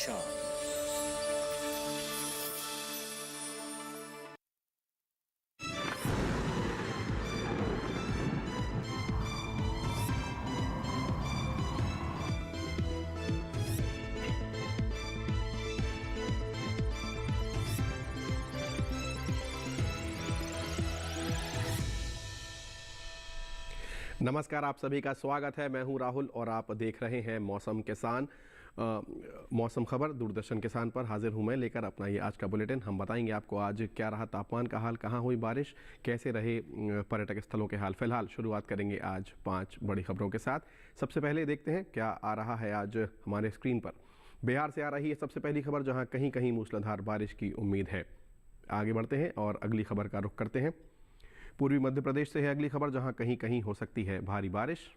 शान। नमस्कार, आप सभी का स्वागत है। मैं हूं राहुल और आप देख रहे हैं मौसम किसान। मौसम खबर दूरदर्शन किसान पर हाजिर हूं मैं लेकर अपना ये आज का बुलेटिन। हम बताएंगे आपको आज क्या रहा तापमान का हाल, कहां हुई बारिश, कैसे रहे पर्यटक स्थलों के हाल। फिलहाल शुरुआत करेंगे आज 5 बड़ी खबरों के साथ। सबसे पहले देखते हैं क्या आ रहा है आज हमारे स्क्रीन पर। बिहार से आ रही है सबसे पहली खबर, जहाँ कहीं कहीं मूसलाधार बारिश की उम्मीद है। आगे बढ़ते हैं और अगली खबर का रुख करते हैं। पूर्वी मध्य प्रदेश से है अगली खबर, जहां कहीं कहीं हो सकती है भारी बारिश।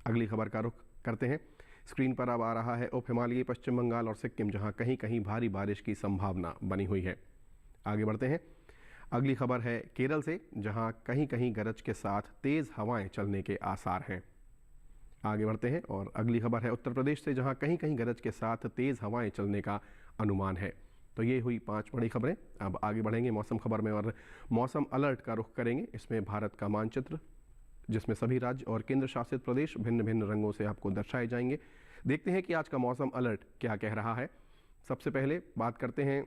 अगली खबर का रुख करते हैं। स्क्रीन पर अब आ रहा है उप हिमालयी पश्चिम बंगाल और सिक्किम, जहां कहीं कहीं भारी बारिश की संभावना बनी हुई है। आगे बढ़ते हैं। अगली खबर है केरल से, जहां कहीं कहीं गरज के साथ तेज हवाएं चलने के आसार हैं। आगे बढ़ते हैं और अगली खबर है उत्तर प्रदेश से, जहां कहीं कहीं गरज के साथ तेज हवाएं चलने का अनुमान है। तो ये हुई 5 बड़ी खबरें। अब आगे बढ़ेंगे मौसम खबर में और मौसम अलर्ट का रुख करेंगे। इसमें भारत का मानचित्र, जिसमें सभी राज्य और केंद्र शासित प्रदेश भिन्न भिन्न रंगों से आपको दर्शाए जाएंगे। देखते हैं कि आज का मौसम अलर्ट क्या कह रहा है। सबसे पहले बात करते हैं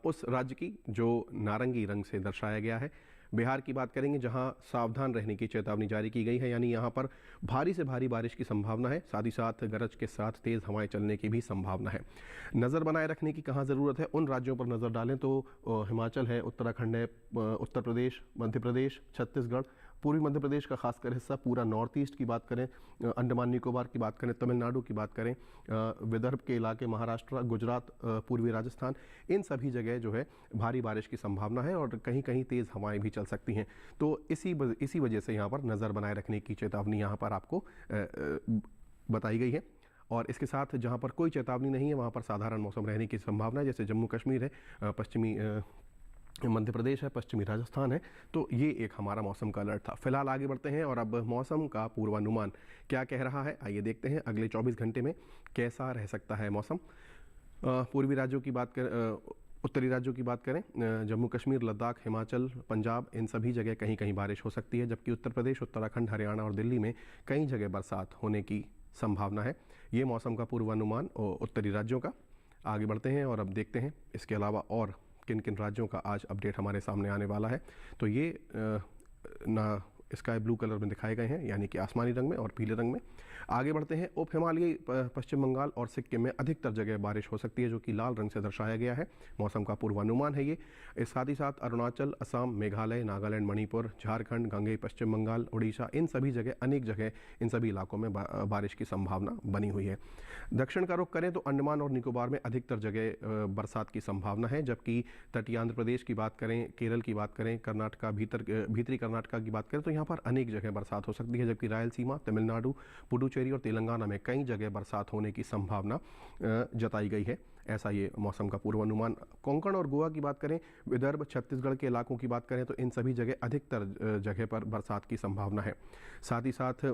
उस राज्य की जो नारंगी रंग से दर्शाया गया है। बिहार की बात करेंगे, जहां सावधान रहने की चेतावनी जारी की गई है, यानी यहां पर भारी से भारी बारिश की संभावना है। साथ ही साथ गरज के साथ तेज़ हवाएं चलने की भी संभावना है। नज़र बनाए रखने की कहाँ ज़रूरत है, उन राज्यों पर नज़र डालें तो हिमाचल है, उत्तराखंड है, उत्तर प्रदेश, मध्य प्रदेश, छत्तीसगढ़, पूर्वी मध्य प्रदेश का खासकर हिस्सा, पूरा नॉर्थ ईस्ट की बात करें, अंडमान निकोबार की बात करें, तमिलनाडु की बात करें, विदर्भ के इलाके, महाराष्ट्र, गुजरात, पूर्वी राजस्थान, इन सभी जगह जो है भारी बारिश की संभावना है और कहीं कहीं तेज़ हवाएं भी चल सकती हैं। तो इसी वजह से यहाँ पर नज़र बनाए रखने की चेतावनी यहाँ पर आपको बताई गई है। और इसके साथ जहाँ पर कोई चेतावनी नहीं है, वहाँ पर साधारण मौसम रहने की संभावना है। जैसे जम्मू कश्मीर है, पश्चिमी मध्य प्रदेश है, पश्चिमी राजस्थान है। तो ये एक हमारा मौसम का अलर्ट था। फिलहाल आगे बढ़ते हैं और अब मौसम का पूर्वानुमान क्या कह रहा है, आइए देखते हैं अगले 24 घंटे में कैसा रह सकता है मौसम। पूर्वी राज्यों की बात करें, उत्तरी राज्यों की बात करें, जम्मू कश्मीर, लद्दाख, हिमाचल, पंजाब, इन सभी जगह कहीं कहीं बारिश हो सकती है। जबकि उत्तर प्रदेश, उत्तराखंड, हरियाणा और दिल्ली में कई जगह बरसात होने की संभावना है। ये मौसम का पूर्वानुमान उत्तरी राज्यों का। आगे बढ़ते हैं और अब देखते हैं इसके अलावा और किन किन राज्यों का आज अपडेट हमारे सामने आने वाला है। तो ये ना स्काई ब्लू कलर में दिखाए गए हैं, यानी कि आसमानी रंग में और पीले रंग में। आगे बढ़ते हैं। उप हिमालयी पश्चिम बंगाल और सिक्किम में अधिकतर जगह बारिश हो सकती है, जो कि लाल रंग से दर्शाया गया है। मौसम का पूर्वानुमान है ये। इस साथ ही साथ अरुणाचल, असम, मेघालय, नागालैंड, मणिपुर, झारखंड, गंगई, पश्चिम बंगाल, उड़ीसा, इन सभी जगह, अनेक जगह इन सभी इलाकों में बारिश की संभावना बनी हुई है। दक्षिण का रुख करें तो अंडमान और निकोबार में अधिकतर जगह बरसात की संभावना है। जबकि तटीय आंध्र प्रदेश की बात करें, केरल की बात करें, कर्नाटका, भीतरी कर्नाटका की बात करें तो यहाँ पर अनेक जगह बरसात हो सकती है। जबकि रायलसीमा, तमिलनाडु, पुडुचेरी और तेलंगाना में कई जगह बरसात होने की संभावना जताई गई है। ऐसा ये मौसम का पूर्वानुमान। कोंकण और गोवा की बात करें, विदर्भ, छत्तीसगढ़ के इलाकों की बात करें तो इन सभी जगह अधिकतर जगह पर बरसात की संभावना है। साथ ही साथ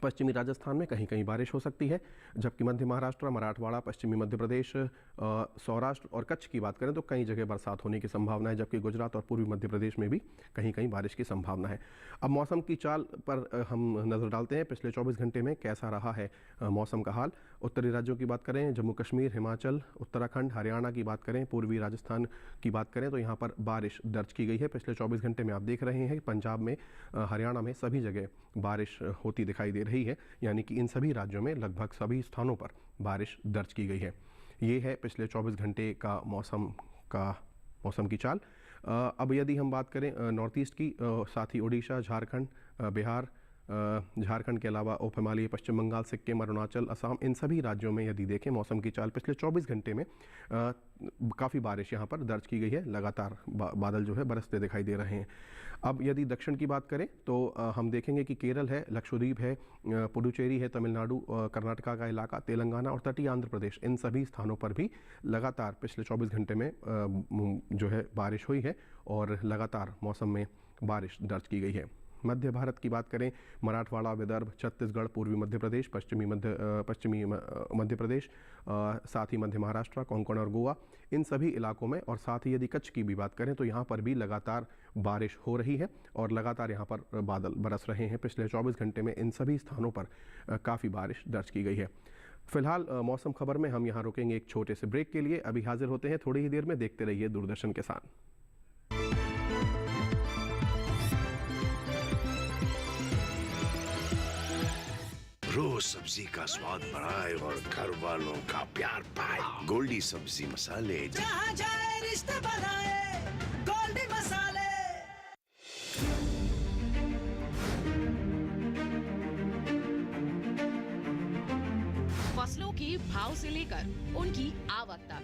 पश्चिमी राजस्थान में कहीं कहीं बारिश हो सकती है। जबकि मध्य महाराष्ट्र, मराठवाड़ा, पश्चिमी मध्य प्रदेश, सौराष्ट्र और कच्छ की बात करें तो कई जगह बरसात होने की संभावना है। जबकि गुजरात और पूर्वी मध्य प्रदेश में भी कहीं कहीं बारिश की संभावना है। अब मौसम की चाल पर हम नज़र डालते हैं। पिछले 24 घंटे में कैसा रहा है मौसम का हाल। उत्तरी राज्यों की बात करें, जम्मू कश्मीर, हिमाचल, उत्तराखंड, हरियाणा की बात करें, पूर्वी राजस्थान की बात करें तो यहाँ पर बारिश दर्ज की गई है। पिछले 24 घंटे में आप देख रहे हैं पंजाब में, हरियाणा में सभी जगह बारिश होती दिखाई दे रही है। यानी कि इन सभी राज्यों में लगभग सभी स्थानों पर बारिश दर्ज की गई है। ये है पिछले 24 घंटे का मौसम की चाल। अब यदि हम बात करें नॉर्थ ईस्ट की, साथ ही उड़ीसा, झारखंड, बिहार, झारखंड के अलावा उप हिमालयी पश्चिम बंगाल, सिक्किम, अरुणाचल, असम, इन सभी राज्यों में यदि देखें मौसम की चाल, पिछले 24 घंटे में काफ़ी बारिश यहाँ पर दर्ज की गई है। लगातार बादल जो है बरसते दिखाई दे रहे हैं। अब यदि दक्षिण की बात करें तो हम देखेंगे कि केरल है, लक्षद्वीप है, पुडुचेरी है, तमिलनाडु, कर्नाटका का इलाका, तेलंगाना और तटीय आंध्र प्रदेश, इन सभी स्थानों पर भी लगातार पिछले 24 घंटे में जो है बारिश हुई है और लगातार मौसम में बारिश दर्ज की गई है। मध्य भारत की बात करें, मराठवाड़ा, विदर्भ, छत्तीसगढ़, पूर्वी मध्य प्रदेश, पश्चिमी मध्य प्रदेश, साथ ही मध्य महाराष्ट्र, कोंकण और गोवा, इन सभी इलाकों में, और साथ ही यदि कच्छ की भी बात करें तो यहाँ पर भी लगातार बारिश हो रही है और लगातार यहाँ पर बादल बरस रहे हैं। पिछले 24 घंटे में इन सभी स्थानों पर काफ़ी बारिश दर्ज की गई है। फिलहाल मौसम खबर में हम यहाँ रुकेंगे एक छोटे से ब्रेक के लिए। अभी हाजिर होते हैं थोड़ी ही देर में। देखते रहिए दूरदर्शन किसान। रोज सब्जी का स्वाद बढ़ाए और घर वालों का प्यार पाए। गोल्डी सब्जी मसाले, जहाँ जाए रिश्ते बनाए, गोल्डी मसाले। फसलों के भाव से लेकर उनकी आवक तक,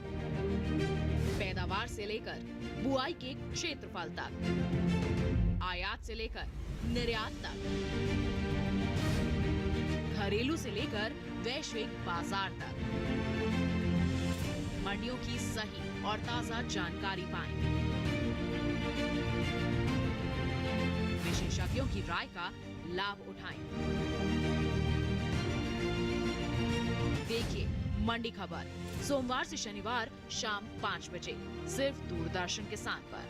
पैदावार से लेकर बुआई के क्षेत्रफल तक, आयात से लेकर निर्यात तक, घरेलू से लेकर वैश्विक बाजार तक, मंडियों की सही और ताजा जानकारी पाएं। विशेषज्ञों की राय का लाभ उठाएं। देखिए मंडी खबर सोमवार से शनिवार शाम 5 बजे सिर्फ दूरदर्शन किसान पर।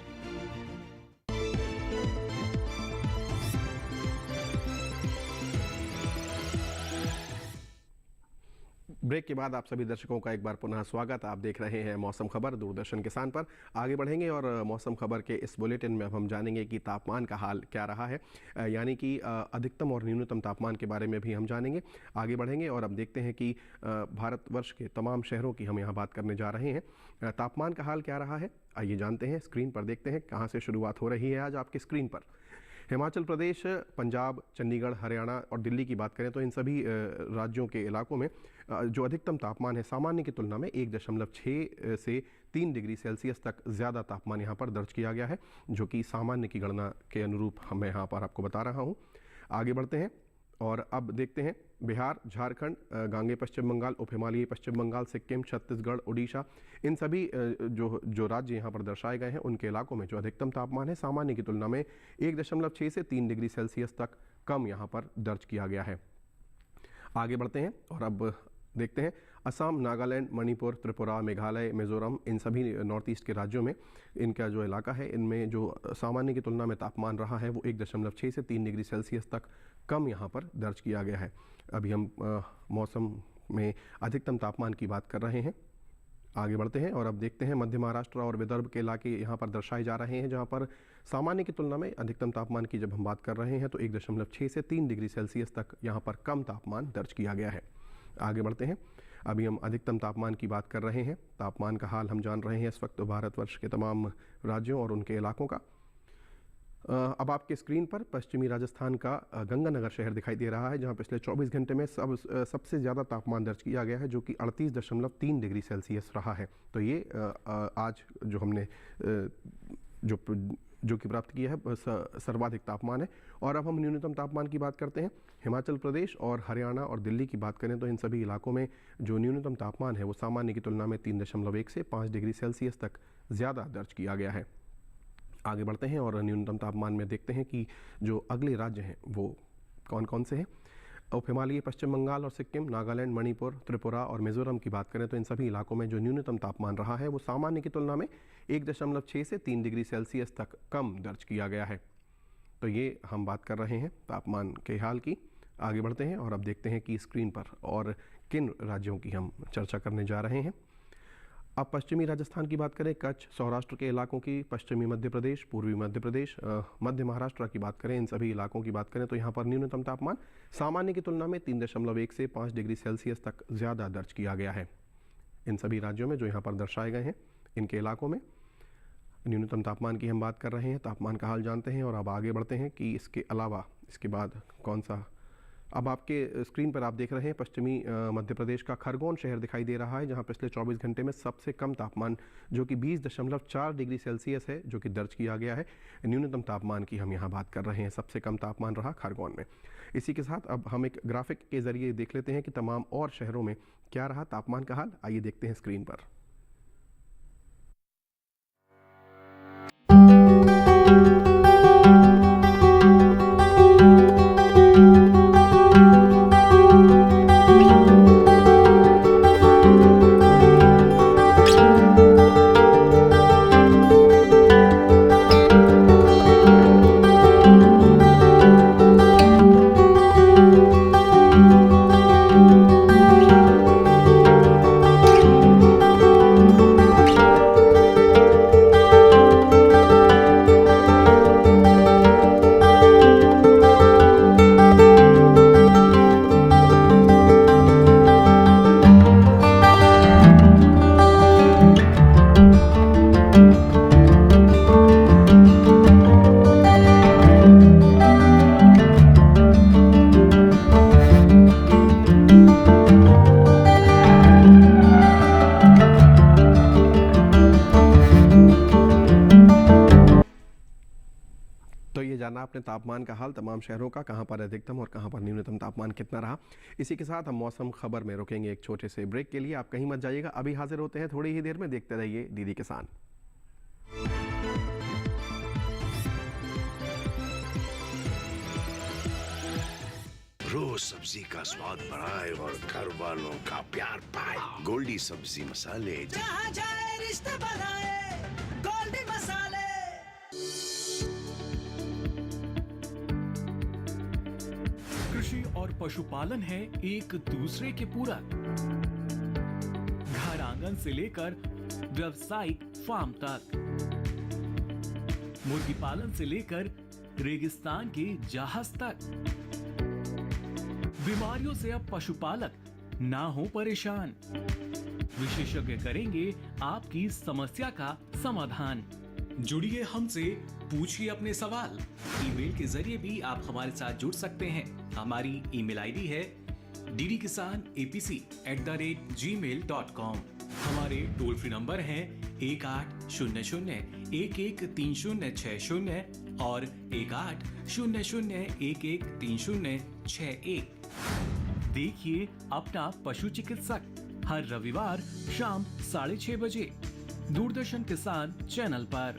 ब्रेक के बाद आप सभी दर्शकों का एक बार पुनः स्वागत। आप देख रहे हैं मौसम खबर दूरदर्शन किसान पर। आगे बढ़ेंगे और मौसम खबर के इस बुलेटिन में अब हम जानेंगे कि तापमान का हाल क्या रहा है, यानी कि अधिकतम और न्यूनतम तापमान के बारे में भी हम जानेंगे। आगे बढ़ेंगे और अब देखते हैं कि भारतवर्ष के तमाम शहरों की हम यहाँ बात करने जा रहे हैं। तापमान का हाल क्या रहा है, आइए जानते हैं। स्क्रीन पर देखते हैं कहाँ से शुरुआत हो रही है आज आपकी स्क्रीन पर। हिमाचल प्रदेश, पंजाब, चंडीगढ़, हरियाणा और दिल्ली की बात करें तो इन सभी राज्यों के इलाकों में जो अधिकतम तापमान है सामान्य की तुलना में 1.6 से 3 डिग्री सेल्सियस तक ज़्यादा तापमान यहाँ पर दर्ज किया गया है, जो कि सामान्य की गणना के अनुरूप मैं यहाँ पर आपको बता रहा हूँ। आगे बढ़ते हैं और अब देखते हैं बिहार, झारखंड, गांगे पश्चिम बंगाल, उप हिमालयी पश्चिम बंगाल, सिक्किम, छत्तीसगढ़, उड़ीसा, इन सभी जो राज्य यहाँ पर दर्शाए गए हैं उनके इलाकों में जो अधिकतम तापमान है सामान्य की तुलना में 1.6 से 3 डिग्री सेल्सियस तक कम यहाँ पर दर्ज किया गया है। आगे बढ़ते हैं और अब देखते हैं असम, नागालैंड, मणिपुर, त्रिपुरा, मेघालय, मिजोरम, इन सभी नॉर्थ ईस्ट के राज्यों में इनका जो इलाका है इनमें जो सामान्य की तुलना में तापमान रहा है वो 1.6 से 3 डिग्री सेल्सियस तक कम यहाँ पर दर्ज किया गया है। अभी हम मौसम में अधिकतम तापमान की बात कर रहे हैं। आगे बढ़ते हैं और अब देखते हैं मध्य महाराष्ट्र और विदर्भ के इलाके यहाँ पर दर्शाए जा रहे हैं, जहाँ पर सामान्य की तुलना में अधिकतम तापमान की जब हम बात कर रहे हैं तो 1.6 से 3 डिग्री सेल्सियस तक यहाँ पर कम तापमान दर्ज किया गया है। आगे बढ़ते हैं। अभी हम अधिकतम तापमान की बात कर रहे हैं। तापमान का हाल हम जान रहे हैं इस वक्त भारतवर्ष के तमाम राज्यों और उनके इलाकों का। अब आपके स्क्रीन पर पश्चिमी राजस्थान का गंगानगर शहर दिखाई दे रहा है, जहां पिछले 24 घंटे में सबसे ज़्यादा तापमान दर्ज किया गया है, जो कि 38.3 डिग्री सेल्सियस रहा है। तो ये आज जो हमने जो कि प्राप्त किया है सर्वाधिक तापमान है। और अब हम न्यूनतम तापमान की बात करते हैं। हिमाचल प्रदेश और हरियाणा और दिल्ली की बात करें तो इन सभी इलाकों में जो न्यूनतम तापमान है वो सामान्य की तुलना में 3.1 से 5 डिग्री सेल्सियस तक ज़्यादा दर्ज किया गया है। आगे बढ़ते हैं और न्यूनतम तापमान में देखते हैं कि जो अगले राज्य हैं वो कौन कौन से हैं। उप हिमालयी पश्चिम बंगाल और सिक्किम, नागालैंड, मणिपुर, त्रिपुरा और मिजोरम की बात करें तो इन सभी इलाकों में जो न्यूनतम तापमान रहा है वो सामान्य की तुलना में 1.6 से 3 डिग्री सेल्सियस तक कम दर्ज किया गया है। तो ये हम बात कर रहे हैं तापमान के हाल की। आगे बढ़ते हैं और अब देखते हैं कि स्क्रीन पर और किन राज्यों की हम चर्चा करने जा रहे हैं। अब पश्चिमी राजस्थान की बात करें, कच्छ, सौराष्ट्र के इलाकों की, पश्चिमी मध्य प्रदेश, पूर्वी मध्य प्रदेश, मध्य महाराष्ट्र की बात करें, इन सभी इलाकों की बात करें तो यहाँ पर न्यूनतम तापमान सामान्य की तुलना में 3.1 से 5 डिग्री सेल्सियस तक ज़्यादा दर्ज किया गया है। इन सभी राज्यों में जो यहाँ पर दर्शाए गए हैं इनके इलाकों में न्यूनतम तापमान की हम बात कर रहे हैं। तापमान का हाल जानते हैं और अब आगे बढ़ते हैं कि इसके अलावा इसके बाद कौन सा। अब आपके स्क्रीन पर आप देख रहे हैं पश्चिमी मध्य प्रदेश का खरगोन शहर दिखाई दे रहा है, जहां पिछले 24 घंटे में सबसे कम तापमान जो कि 20.4 डिग्री सेल्सियस है जो कि दर्ज किया गया है। न्यूनतम तापमान की हम यहां बात कर रहे हैं, सबसे कम तापमान रहा खरगोन में। इसी के साथ अब हम एक ग्राफिक के जरिए देख लेते हैं कि तमाम और शहरों में क्या रहा तापमान का हाल। आइए देखते हैं स्क्रीन पर। जानना अपने तापमान का हाल तमाम शहरों का, कहां पर अधिकतम और कहां पर न्यूनतम तापमान कितना रहा। इसी के साथ हम मौसम खबर में रुकेंगे एक छोटे से ब्रेक के लिए। आप कहीं मत जाइएगा, अभी हाजिर होते हैं थोड़ी ही देर में। देखते रहिए डीडी किसान। रोज सब्जी का स्वाद बढ़ाए और घर वालों का प्यार पाए। गोल्डी सब्जी मसाले। जहाँ जाए रिश्ते बनाए गोल्डी मसाले। कृषि और पशुपालन है एक दूसरे के पूरक। घर आंगन से लेकर व्यावसायिक फार्म तक, मुर्गी पालन से लेकर रेगिस्तान के जहाज तक। बीमारियों से अब पशुपालक ना हो परेशान। विशेषज्ञ करेंगे आपकी समस्या का समाधान। जुड़िए हमसे, पूछिए अपने सवाल। ईमेल के जरिए भी आप हमारे साथ जुड़ सकते हैं। हमारी ईमेल आईडी है ddkisanapc@gmail.com। हमारे टोल फ्री नंबर हैं 1800-113060 और 1800-113061। देखिए अपना पशु चिकित्सक हर रविवार शाम 6:30 बजे दूरदर्शन किसान चैनल पर।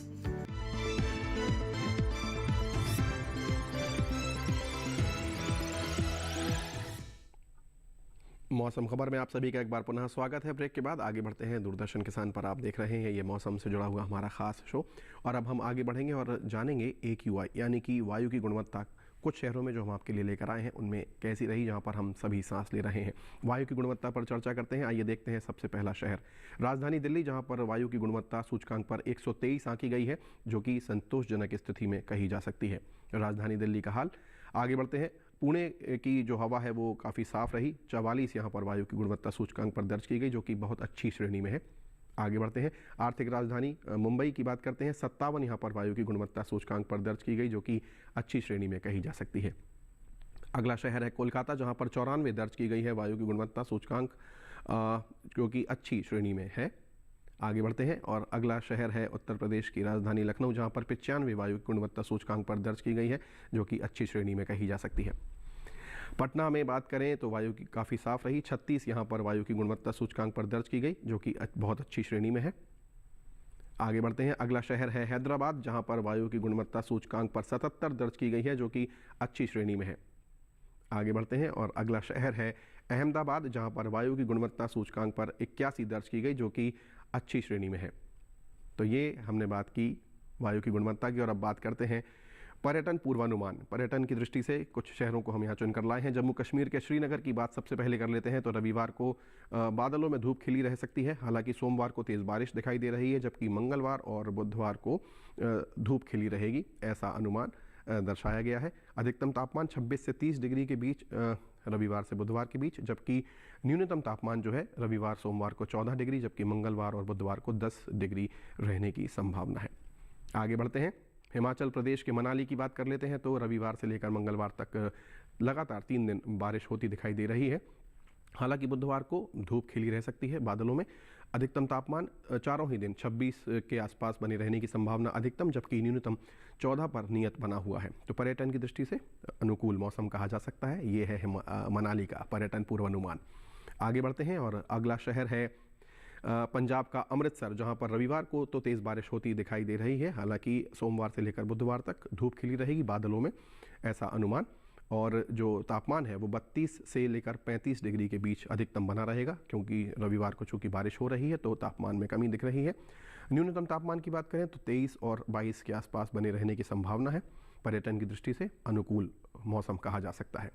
मौसम खबर में आप सभी का एक बार पुनः स्वागत है। ब्रेक के बाद आगे बढ़ते हैं दूरदर्शन किसान पर। आप देख रहे हैं ये मौसम से जुड़ा हुआ हमारा खास शो, और अब हम आगे बढ़ेंगे और जानेंगे AQI यानी कि वायु की गुणवत्ता कुछ शहरों में जो हम आपके लिए लेकर आए हैं उनमें कैसी रही, जहां पर हम सभी सांस ले रहे हैं। वायु की गुणवत्ता पर चर्चा करते हैं। आइए देखते हैं सबसे पहला शहर राजधानी दिल्ली, जहां पर वायु की गुणवत्ता सूचकांक पर 123 आंकी गई है, जो कि संतोषजनक स्थिति में कही जा सकती है। राजधानी दिल्ली का हाल। आगे बढ़ते हैं। पुणे की जो हवा है वो काफ़ी साफ रही। 44 यहाँ पर वायु की गुणवत्ता सूचकांक पर दर्ज की गई, जो कि बहुत अच्छी श्रेणी में है। आगे बढ़ते हैं। आर्थिक राजधानी मुंबई की बात करते हैं। 57 यहाँ पर वायु की गुणवत्ता सूचकांक पर दर्ज की गई, जो कि अच्छी श्रेणी में कही जा सकती है। अगला शहर है कोलकाता, जहाँ पर 94 दर्ज की गई है वायु की गुणवत्ता सूचकांक, जो कि अच्छी श्रेणी में है। आगे बढ़ते हैं और अगला शहर है उत्तर प्रदेश की राजधानी लखनऊ, जहाँ पर 95 वायु की गुणवत्ता सूचकांक पर दर्ज की गई है, जो कि अच्छी श्रेणी में कही जा सकती है। पटना में बात करें तो वायु की काफ़ी साफ रही। 36 यहाँ पर वायु की गुणवत्ता सूचकांक पर दर्ज की गई, जो कि बहुत अच्छी श्रेणी में है। आगे बढ़ते हैं। अगला शहर है हैदराबाद, जहाँ पर वायु की गुणवत्ता सूचकांक पर 77 दर्ज की गई है, जो कि अच्छी श्रेणी में है। आगे बढ़ते हैं और अगला शहर है अहमदाबाद, जहाँ पर वायु की गुणवत्ता सूचकांक पर 81 दर्ज की गई, जो कि अच्छी श्रेणी में है। तो ये हमने बात की वायु की गुणवत्ता की, और अब बात करते हैं पर्यटन पूर्वानुमान। पर्यटन की दृष्टि से कुछ शहरों को हम यहाँ चुनकर लाए हैं। जम्मू कश्मीर के श्रीनगर की बात सबसे पहले कर लेते हैं। तो रविवार को बादलों में धूप खिली रह सकती है, हालांकि सोमवार को तेज़ बारिश दिखाई दे रही है, जबकि मंगलवार और बुधवार को धूप खिली रहेगी, ऐसा अनुमान दर्शाया गया है। अधिकतम तापमान 26 से 30 डिग्री के बीच रविवार से बुधवार के बीच, जबकि न्यूनतम तापमान जो है रविवार सोमवार को 14 डिग्री, जबकि मंगलवार और बुधवार को 10 डिग्री रहने की संभावना है। आगे बढ़ते हैं। हिमाचल प्रदेश के मनाली की बात कर लेते हैं। तो रविवार से लेकर मंगलवार तक लगातार 3 दिन बारिश होती दिखाई दे रही है, हालांकि बुधवार को धूप खिली रह सकती है बादलों में। अधिकतम तापमान चारों ही दिन 26 के आसपास बने रहने की संभावना अधिकतम, जबकि न्यूनतम 14 पर नियत बना हुआ है। तो पर्यटन की दृष्टि से अनुकूल मौसम कहा जा सकता है। ये है मनाली का पर्यटन पूर्वानुमान। आगे बढ़ते हैं और अगला शहर है पंजाब का अमृतसर, जहां पर रविवार को तो तेज़ बारिश होती दिखाई दे रही है, हालांकि सोमवार से लेकर बुधवार तक धूप खिली रहेगी बादलों में, ऐसा अनुमान। और जो तापमान है वो 32 से लेकर 35 डिग्री के बीच अधिकतम बना रहेगा, क्योंकि रविवार को चूँकि बारिश हो रही है तो तापमान में कमी दिख रही है। न्यूनतम तापमान की बात करें तो 23 और 22 के आसपास बने रहने की संभावना है। पर्यटन की दृष्टि से अनुकूल मौसम कहा जा सकता है।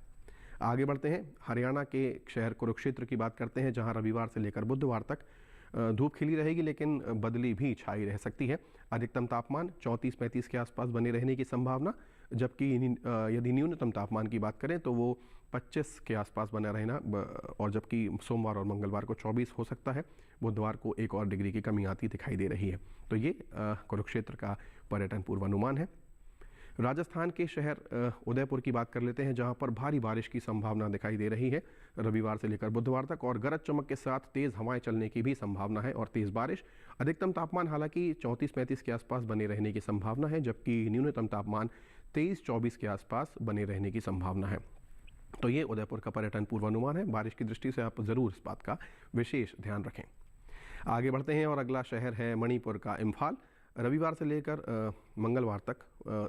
आगे बढ़ते हैं। हरियाणा के शहर कुरुक्षेत्र की बात करते हैं, जहाँ रविवार से लेकर बुधवार तक धूप खिली रहेगी, लेकिन बदली भी छाई रह सकती है। अधिकतम तापमान 34-35 के आसपास बने रहने की संभावना, जबकि यदि न्यूनतम तापमान की बात करें तो वो 25 के आसपास बना रहना, और जबकि सोमवार और मंगलवार को 24 हो सकता है। बुधवार को 1 और डिग्री की कमी आती दिखाई दे रही है। तो ये कुरुक्षेत्र का पर्यटन पूर्वानुमान है। राजस्थान के शहर उदयपुर की बात कर लेते हैं, जहां पर भारी बारिश की संभावना दिखाई दे रही है रविवार से लेकर बुधवार तक, और गरज चमक के साथ तेज़ हवाएं चलने की भी संभावना है और तेज़ बारिश। अधिकतम तापमान हालांकि 34-35 के आसपास बने रहने की संभावना है, जबकि न्यूनतम तापमान 23-24 के आसपास बने रहने की संभावना है। तो ये उदयपुर का पर्यटन पूर्वानुमान है। बारिश की दृष्टि से आप ज़रूर इस बात का विशेष ध्यान रखें। आगे बढ़ते हैं और अगला शहर है मणिपुर का इम्फाल। रविवार से लेकर मंगलवार तक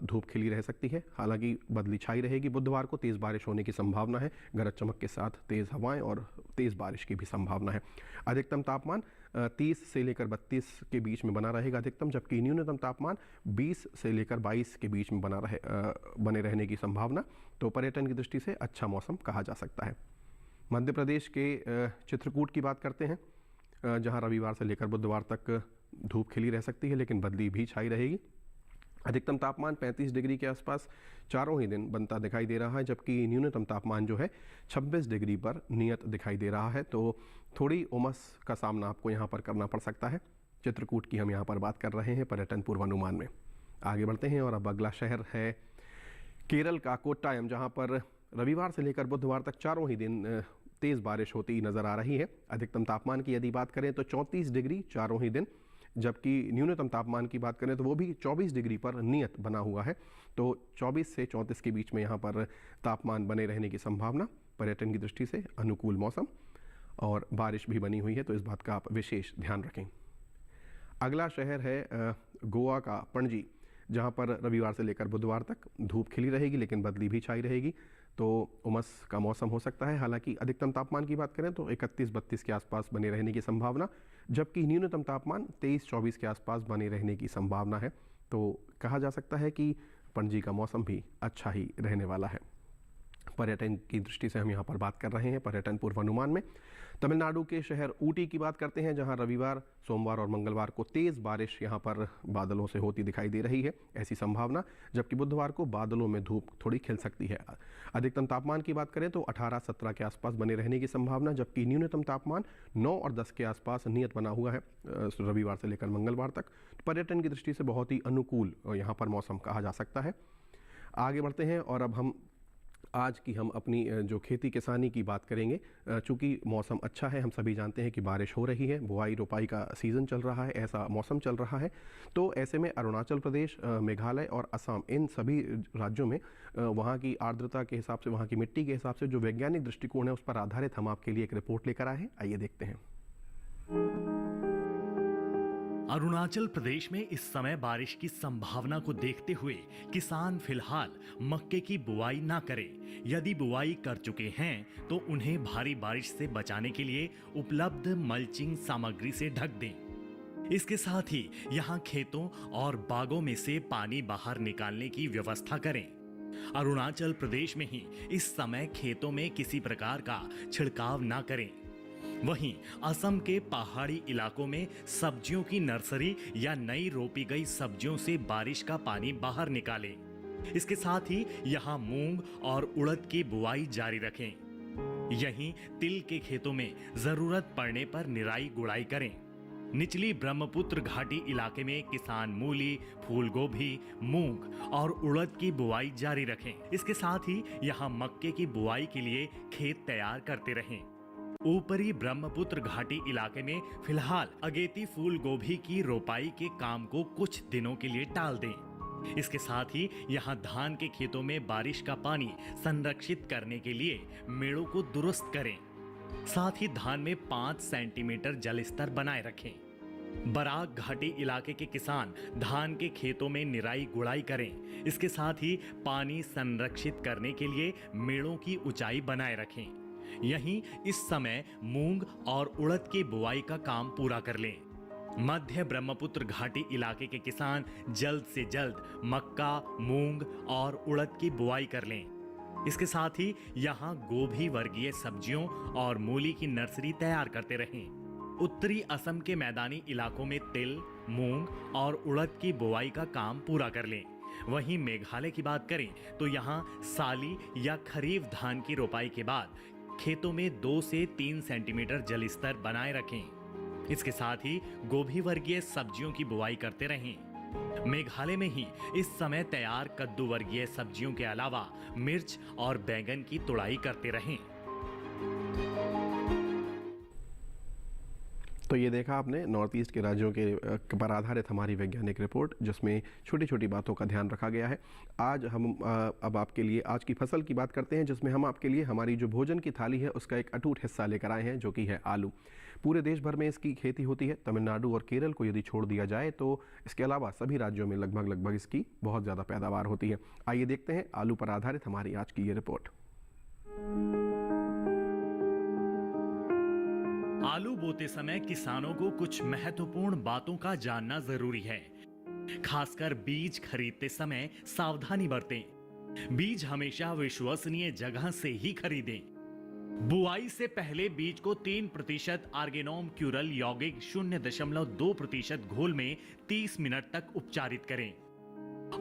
धूप खिली रह सकती है, हालांकि बदली छाई रहेगी। बुधवार को तेज़ बारिश होने की संभावना है, गरज चमक के साथ तेज़ हवाएं और तेज़ बारिश की भी संभावना है। अधिकतम तापमान 30 से लेकर 32 के बीच में बना रहेगा अधिकतम, जबकि न्यूनतम तापमान 20 से लेकर 22 के बीच में बने रहने की संभावना। तो पर्यटन की दृष्टि से अच्छा मौसम कहा जा सकता है। मध्य प्रदेश के चित्रकूट की बात करते हैं, जहां रविवार से लेकर बुधवार तक धूप खिली रह सकती है, लेकिन बदली भी छाई रहेगी। अधिकतम तापमान 35 डिग्री के आसपास चारों ही दिन बनता दिखाई दे रहा है, जबकि न्यूनतम तापमान जो है 26 डिग्री पर नियत दिखाई दे रहा है। तो थोड़ी उमस का सामना आपको यहाँ पर करना पड़ सकता है। चित्रकूट की हम यहाँ पर बात कर रहे हैं पर्यटन पूर्वानुमान में। आगे बढ़ते हैं और अब अगला शहर है केरल का कोट्टायम, जहाँ पर रविवार से लेकर बुधवार तक चारों ही दिन तेज़ बारिश होती नज़र आ रही है। अधिकतम तापमान की यदि बात करें तो 34 डिग्री चारों ही दिन, जबकि न्यूनतम तापमान की बात करें तो वो भी 24 डिग्री पर नियत बना हुआ है। तो 24 से 34 के बीच में यहाँ पर तापमान बने रहने की संभावना। पर्यटन की दृष्टि से अनुकूल मौसम और बारिश भी बनी हुई है, तो इस बात का आप विशेष ध्यान रखें। अगला शहर है गोवा का पणजी, जहाँ पर रविवार से लेकर बुधवार तक धूप खिली रहेगी, लेकिन बदली भी छाई रहेगी। तो उमस का मौसम हो सकता है। हालांकि अधिकतम तापमान की बात करें तो 31-32 के आसपास बने रहने की संभावना, जबकि न्यूनतम तापमान 23-24 के आसपास बने रहने की संभावना है। तो कहा जा सकता है कि पणजी का मौसम भी अच्छा ही रहने वाला है। पर्यटन की दृष्टि से हम यहाँ पर बात कर रहे हैं पर्यटन पूर्वानुमान में। तमिलनाडु के शहर ऊटी की बात करते हैं, जहाँ रविवार, सोमवार और मंगलवार को तेज़ बारिश यहाँ पर बादलों से होती दिखाई दे रही है, ऐसी संभावना। जबकि बुधवार को बादलों में धूप थोड़ी खिल सकती है। अधिकतम तापमान की बात करें तो 18-17 के आसपास बने रहने की संभावना, जबकि न्यूनतम तापमान 9 और 10 के आसपास नियत बना हुआ है रविवार से लेकर मंगलवार तक। पर्यटन की दृष्टि से बहुत ही अनुकूल यहाँ पर मौसम कहा जा सकता है। आगे बढ़ते हैं और अब हम आज की हम अपनी जो खेती किसानी की बात करेंगे। चूँकि मौसम अच्छा है, हम सभी जानते हैं कि बारिश हो रही है, बुआई रोपाई का सीज़न चल रहा है, ऐसा मौसम चल रहा है। तो ऐसे में अरुणाचल प्रदेश, मेघालय और असम, इन सभी राज्यों में वहाँ की आर्द्रता के हिसाब से, वहाँ की मिट्टी के हिसाब से जो वैज्ञानिक दृष्टिकोण है उस पर आधारित हम आपके लिए एक रिपोर्ट लेकर आए हैं। आइए देखते हैं। अरुणाचल प्रदेश में इस समय बारिश की संभावना को देखते हुए किसान फिलहाल मक्के की बुआई ना करें। यदि बुआई कर चुके हैं तो उन्हें भारी बारिश से बचाने के लिए उपलब्ध मल्चिंग सामग्री से ढक दें। इसके साथ ही यहाँ खेतों और बागों में से पानी बाहर निकालने की व्यवस्था करें। अरुणाचल प्रदेश में ही इस समय खेतों में किसी प्रकार का छिड़काव ना करें। वहीं असम के पहाड़ी इलाकों में सब्जियों की नर्सरी या नई रोपी गई सब्जियों से बारिश का पानी बाहर निकालें। इसके साथ ही यहां मूंग और उड़द की बुआई जारी रखें। यहीं तिल के खेतों में जरूरत पड़ने पर निराई गुड़ाई करें। निचली ब्रह्मपुत्र घाटी इलाके में किसान मूली, फूल गोभी, मूंग और उड़द की बुआई जारी रखें। इसके साथ ही यहां मक्के की बुआई के लिए खेत तैयार करते रहें। ऊपरी ब्रह्मपुत्र घाटी इलाके में फिलहाल अगेती फूल गोभी की रोपाई के काम को कुछ दिनों के लिए टाल दें। इसके साथ ही यहां धान के खेतों में बारिश का पानी संरक्षित करने के लिए मेड़ों को दुरुस्त करें। साथ ही धान में 5 सेंटीमीटर जल स्तर बनाए रखें। बराक घाटी इलाके के किसान धान के खेतों में निराई गुड़ाई करें। इसके साथ ही पानी संरक्षित करने के लिए मेड़ों की ऊंचाई बनाए रखें। यहीं इस समय मूंग और उड़द की बुआई का काम पूरा कर लें। मध्य ब्रह्मपुत्र घाटी इलाके के किसान जल्द से जल्द मक्का, मूंग और उड़द की बुआई कर लें। इसके साथ ही यहाँ गोभी वर्गीय सब्जियों और मूली की नर्सरी तैयार करते रहें। उत्तरी असम के मैदानी इलाकों में तिल, मूंग और उड़द की बुआई का काम पूरा कर लें। वहीं मेघालय की बात करें तो यहाँ साली या खरीफ धान की रोपाई के बाद खेतों में 2 से 3 सेंटीमीटर जल स्तर बनाए रखें। इसके साथ ही गोभी वर्गीय सब्जियों की बुआई करते रहें। मेघालय में ही इस समय तैयार कद्दू वर्गीय सब्जियों के अलावा मिर्च और बैंगन की तुड़ाई करते रहें। तो ये ये देखा आपने नॉर्थ ईस्ट के राज्यों के पर आधारित हमारी वैज्ञानिक रिपोर्ट, जिसमें छोटी छोटी बातों का ध्यान रखा गया है। आज हम अब आपके लिए आज की फसल की बात करते हैं, जिसमें हम आपके लिए हमारी जो भोजन की थाली है उसका एक अटूट हिस्सा लेकर आए हैं, जो कि है आलू। पूरे देश भर में इसकी खेती होती है। तमिलनाडु और केरल को यदि छोड़ दिया जाए तो इसके अलावा सभी राज्यों में लगभग इसकी बहुत ज़्यादा पैदावार होती है। आइए देखते हैं आलू पर आधारित हमारी आज की ये रिपोर्ट। आलू बोते समय किसानों को कुछ महत्वपूर्ण बातों का जानना जरूरी है। खासकर बीज खरीदते समय सावधानी बरतें। बीज हमेशा विश्वसनीय जगह से ही खरीदें। बुआई से पहले बीज को 3% आर्गेनोम क्यूरल यौगिक 0.2% घोल में 30 मिनट तक उपचारित करें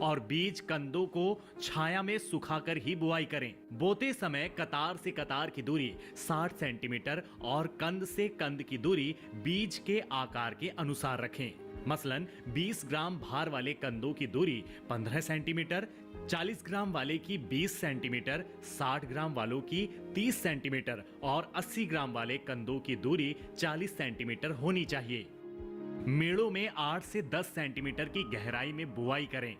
और बीज कंदों को छाया में सुखाकर ही बुआई करें। बोते समय कतार से कतार की दूरी 60 सेंटीमीटर और कंद से कंद की दूरी बीज के आकार के अनुसार रखें। मसलन 20 ग्राम भार वाले कंदों की दूरी 15 सेंटीमीटर, 40 ग्राम वाले की 20 सेंटीमीटर, 60 ग्राम वालों की 30 सेंटीमीटर और 80 ग्राम वाले कंदों की दूरी 40 सेंटीमीटर होनी चाहिए। मेड़ों में 8 से 10 सेंटीमीटर की गहराई में बुआई करें।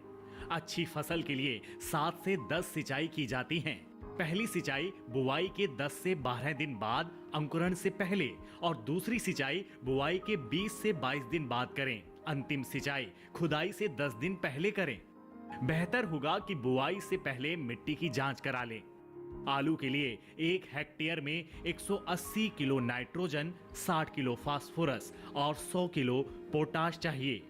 अच्छी फसल के लिए 7 से 10 सिंचाई की जाती हैं। पहली सिंचाई बुआई के 10 से 12 दिन बाद अंकुरण से पहले और दूसरी सिंचाई बुआई के 20 से 22 दिन बाद करें। अंतिम सिंचाई खुदाई से 10 दिन पहले करें। बेहतर होगा कि बुआई से पहले मिट्टी की जांच करा लें। आलू के लिए 1 हेक्टेयर में 180 किलो नाइट्रोजन, 60 किलो फास्फोरस और 100 किलो पोटाश चाहिए।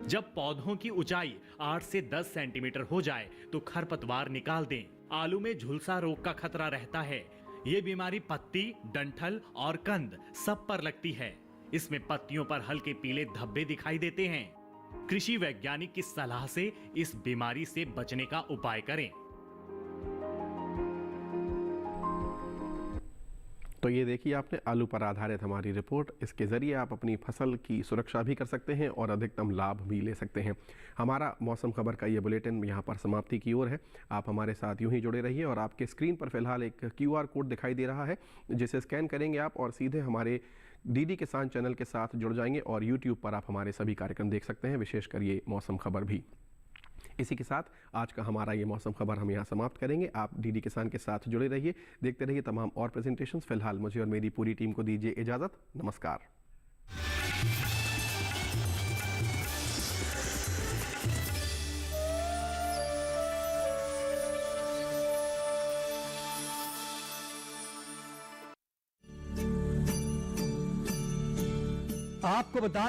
जब पौधों की ऊंचाई 8 से 10 सेंटीमीटर हो जाए तो खरपतवार निकाल दें। आलू में झुलसा रोग का खतरा रहता है। ये बीमारी पत्ती, डंठल और कंद सब पर लगती है। इसमें पत्तियों पर हल्के पीले धब्बे दिखाई देते हैं। कृषि वैज्ञानिक की सलाह से इस बीमारी से बचने का उपाय करें। तो ये देखिए आपने आलू पर आधारित हमारी रिपोर्ट। इसके ज़रिए आप अपनी फसल की सुरक्षा भी कर सकते हैं और अधिकतम लाभ भी ले सकते हैं। हमारा मौसम खबर का ये बुलेटिन यहाँ पर समाप्ति की ओर है। आप हमारे साथ यूं ही जुड़े रहिए और आपके स्क्रीन पर फिलहाल एक QR कोड दिखाई दे रहा है, जिसे स्कैन करेंगे आप और सीधे हमारे DD किसान चैनल के साथ जुड़ जाएंगे और YouTube पर आप हमारे सभी कार्यक्रम देख सकते हैं, विशेषकर ये मौसम खबर भी। इसी के साथ आज का हमारा ये मौसम खबर हम यहाँ समाप्त करेंगे। आप DD किसान के साथ जुड़े रहिए, देखते रहिए तमाम और प्रेजेंटेशंस। फिलहाल मुझे और मेरी पूरी टीम को दीजिए इजाज़त। नमस्कार। आपको बता